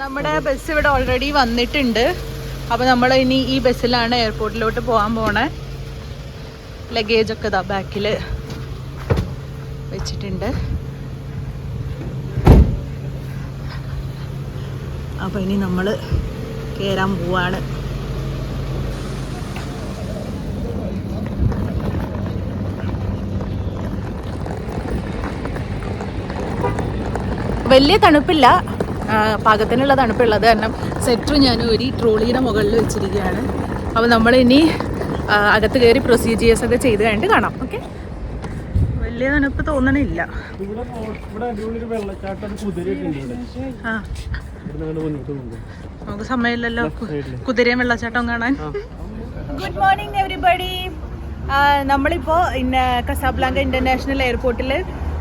നമ്മുടെ ബസ് ഇവിടെ ഓൾറെഡി വന്നിട്ടുണ്ട്. അപ്പോൾ നമ്മൾ ഇനി ഈ ബസ്സിലാണ് എയർപോർട്ടിലോട്ട് പോകാൻ പോണേ. ലഗേജ് ഒക്കെ ഇതാ ബാക്കിൽ വെച്ചിട്ടുണ്ട്. അപ്പോൾ ഇനി നമ്മൾ കയറാൻ പോവാണ്. വലിയ തണുപ്പില്ല, പാകത്തിനുള്ള തണുപ്പുള്ളത് കാരണം സെറ്റർ ഞാൻ ഒരു ട്രോളിയുടെ മുകളിൽ വെച്ചിരിക്കുകയാണ്. അപ്പോൾ നമ്മൾ ഇനി അകത്ത് കയറി പ്രൊസീജിയേഴ്സ് ഒക്കെ ചെയ്ത് കഴിഞ്ഞിട്ട് കാണാം. ഓക്കെ, വലിയ തണുപ്പ് തോന്നണില്ല. ആ, നമുക്ക് സമയമില്ലല്ലോ കുതിരയും വെള്ളച്ചാട്ടവും കാണാൻ. Good morning everybody. നമ്മളിപ്പോൾ കസാബ്ലാങ്ക ഇന്റർനാഷണൽ എയർപോർട്ടിൽ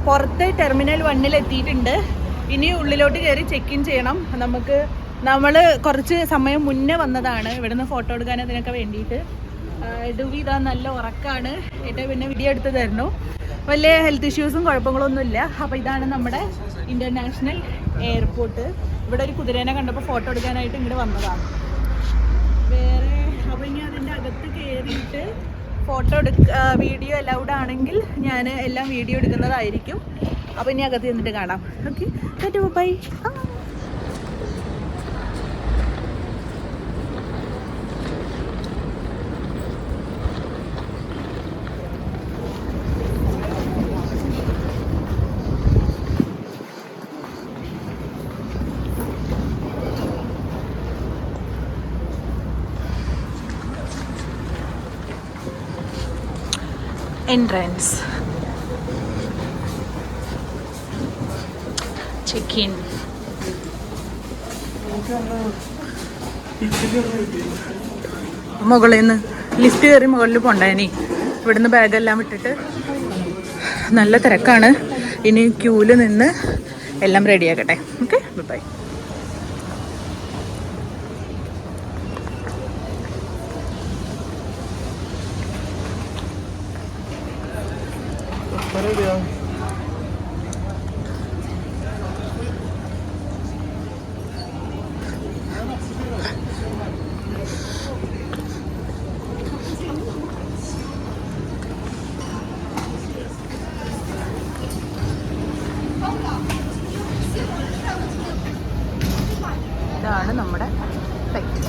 പുറത്ത് ടെർമിനൽ 1 എത്തിയിട്ടുണ്ട്. ഇനി ഉള്ളിലോട്ട് കയറി ചെക്ക് ഇൻ ചെയ്യണം. നമ്മൾ കുറച്ച് സമയം മുന്നേ വന്നതാണ് ഇവിടുന്ന് ഫോട്ടോ എടുക്കാൻ അതിനൊക്കെ വേണ്ടിയിട്ട്. ഡുവി ഇതാ നല്ല ഉറക്കാണ്. ഏറ്റവും പിന്നെ വീഡിയോ എടുത്ത് തരണു. വലിയ ഹെൽത്ത് ഇഷ്യൂസും കുഴപ്പങ്ങളൊന്നുമില്ല. അപ്പോൾ ഇതാണ് നമ്മുടെ ഇന്റർനാഷണൽ എയർപോർട്ട്. ഇവിടെ ഒരു കുതിരേനെ കണ്ടപ്പോൾ ഫോട്ടോ എടുക്കാനായിട്ട് ഇങ്ങോട്ട് വന്നതാണ്. വേറെ അപ്പോൾ ഇനി അതിൻ്റെ അകത്ത് കയറിയിട്ട് ഫോട്ടോ വീഡിയോ അലൗഡ് ആണെങ്കിൽ ഞാൻ എല്ലാം വീഡിയോ എടുക്കുന്നതായിരിക്കും. അപ്പോൾ ഇനി അകത്ത് ചെന്നിട്ട് കാണാം. Okay, bye. Entrance. Check-in. മുകളിൽ നിന്ന് ലിഫ്റ്റ് കയറി മുകളിൽ പോണ്ടേനി. ഇവിടുന്ന് ബാഗെല്ലാം വിട്ടിട്ട് നല്ല തിരക്കാണ്. ഇനി ക്യൂവിൽ നിന്ന് എല്ലാം റെഡിയാക്കട്ടെ. Okay, by. ഇതാണ് നമ്മുടെ ഫ്ലൈറ്റ്.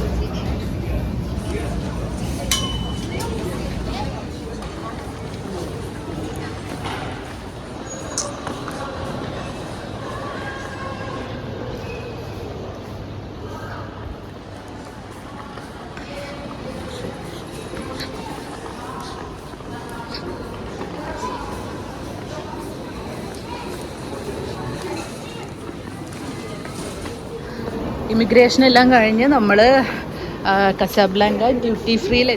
ഇമിഗ്രേഷൻ എല്ലാം കഴിഞ്ഞ് നമ്മൾ കസാബ്ലാങ്ക ഡ്യൂട്ടി ഫ്രീയിൽ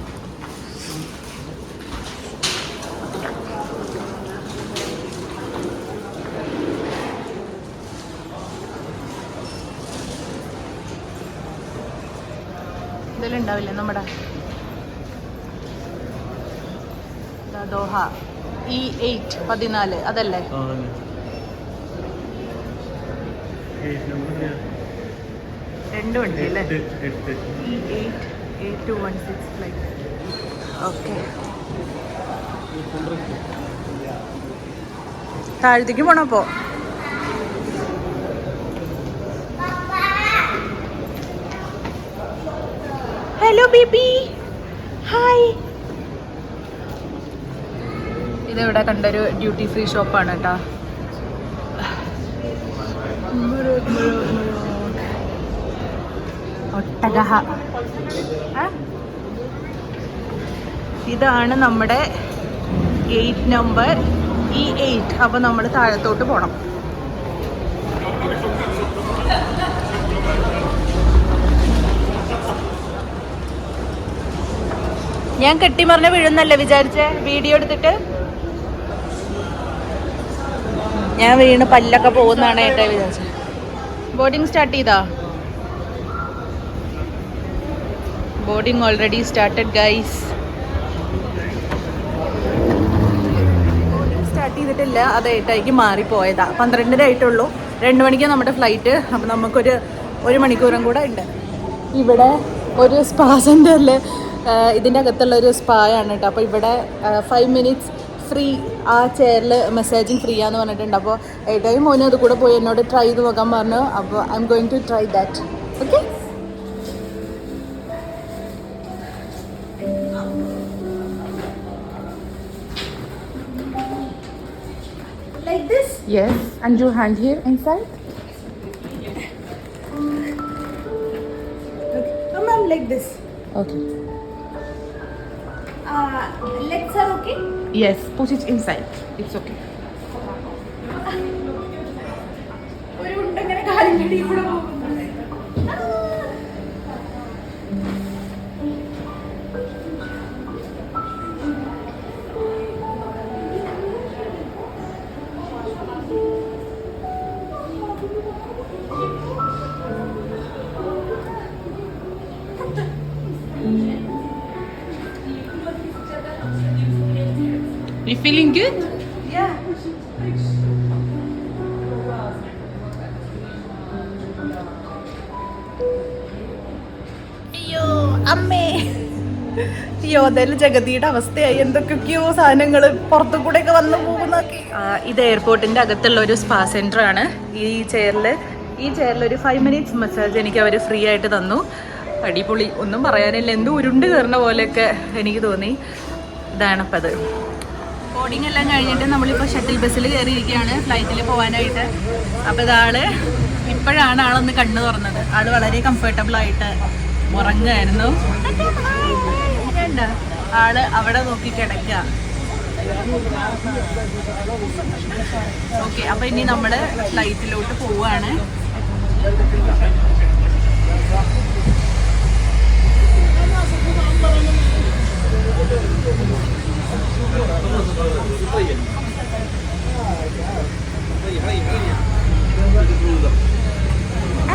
ഇതെല്ലാം ഉണ്ടാവില്ലേ നമ്മുടെ ദോഹ E8 14 അതല്ലേ? രണ്ടും ഉണ്ട് അല്ലേ? E8 A216 flight. ഓക്കെ, താഴത്തേക്ക് പോണോ? അപ്പോൾ ഹലോ ബേബി, ഹായ്. ഇതിവിടെ കണ്ടൊരു ഡ്യൂട്ടി ഫ്രീ ഷോപ്പാണ് കേട്ടോ. ഒട്ടകഹ. ഇതാണ് നമ്മുടെ 8 നമ്പർ E8. അപ്പോൾ നമ്മൾ താഴത്തോട്ട് പോകണം. ഞാൻ കെട്ടിമറിഞ്ഞ് വീഴുന്നല്ലേ വിചാരിച്ചേ വീഡിയോ എടുത്തിട്ട്? ഞാൻ വീണ് പല്ലൊക്കെ പോകുന്നതാണ് ഏട്ടാ വിചാരിച്ചത്. ബോർഡിങ് സ്റ്റാർട്ട് ചെയ്താ? Boarding already started guys. Boarding start ചെയ്തിട്ടില്ല, അത് 8 മാറിപ്പോയതാ. 12 ആയിട്ടുള്ളൂ. 2 മണിക്കാണ് നമ്മുടെ ഫ്ലൈറ്റ്. അപ്പം നമുക്കൊരു 1 മണിക്കൂറും കൂടെ ഉണ്ട്. ഇവിടെ ഒരു സ്പാ സെൻറ്ററിൽ ഇതിൻ്റെ അകത്തുള്ള ഒരു സ്പായാണ് കേട്ടോ. അപ്പോൾ ഇവിടെ 5 മിനിറ്റ്സ് ഫ്രീ ആ ചെയറിൽ മസാജിങ് ഫ്രീ ആണെന്ന് പറഞ്ഞിട്ടുണ്ട്. അപ്പോൾ ഏട്ടായും മോനും അത് കൂടെ പോയി എന്നോട് ട്രൈ ചെയ്ത് നോക്കാൻ പറഞ്ഞു. അപ്പോൾ I am going to try that. Okay. Like this? Yes, and your hand here inside. Okay. Ma'am, like this. Okay. Legs are okay? Yes, put it inside. It's okay. ഒരു ഉണ്ടങ്ങനെ കാലിൻ്റെ അടിയിൽ കൂടെ പോകുന്നു. You feeling good? Yeah. അയ്യോ അമ്മേ, അയ്യോ അതായത് ജഗതിയുടെ അവസ്ഥയായി. എന്തൊക്കെയോ സാധനങ്ങൾ പുറത്തു കൂടെ ഒക്കെ വന്നു പോകുന്നൊക്കെ. ഇത് എയർപോർട്ടിൻ്റെ അകത്തുള്ള ഒരു സ്പാ സെൻറ്റർ ആണ്. ഈ ചെയറിൽ ഒരു 5 മിനിറ്റ്സ് മസാജ് എനിക്ക് അവർ ഫ്രീ ആയിട്ട് തന്നു. അടിപൊളി, ഒന്നും പറയാനില്ല. എന്തോ ഉരുണ്ട് കയറുന്ന പോലെയൊക്കെ എനിക്ക് തോന്നി. ഇതാണിപ്പോൾ അത്. ബോർഡിംഗ് എല്ലാം കഴിഞ്ഞിട്ട് നമ്മളിപ്പോൾ ഷട്ടിൽ ബസ്സിൽ കയറിയിരിക്കുകയാണ് ഫ്ലൈറ്റിൽ പോകാനായിട്ട്. അപ്പോൾ ഇപ്പോഴാണ് ആളൊന്ന് കണ്ണു തുറന്നത്. ആൾ വളരെ കംഫർട്ടബിളായിട്ട് ഉറങ്ങുമായിരുന്നു. ആള് അവിടെ നോക്കി കിടക്കുക. ഓക്കെ, അപ്പോൾ ഇനി നമ്മൾ ഫ്ലൈറ്റിലോട്ട് പോവുകയാണ്.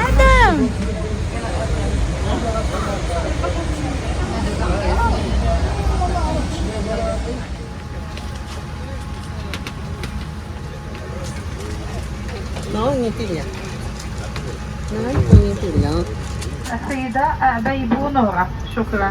Adam! nó nghe tin nhỉ? Nói không nghe tin nhỉ? سيدة بيبونورة شكرا.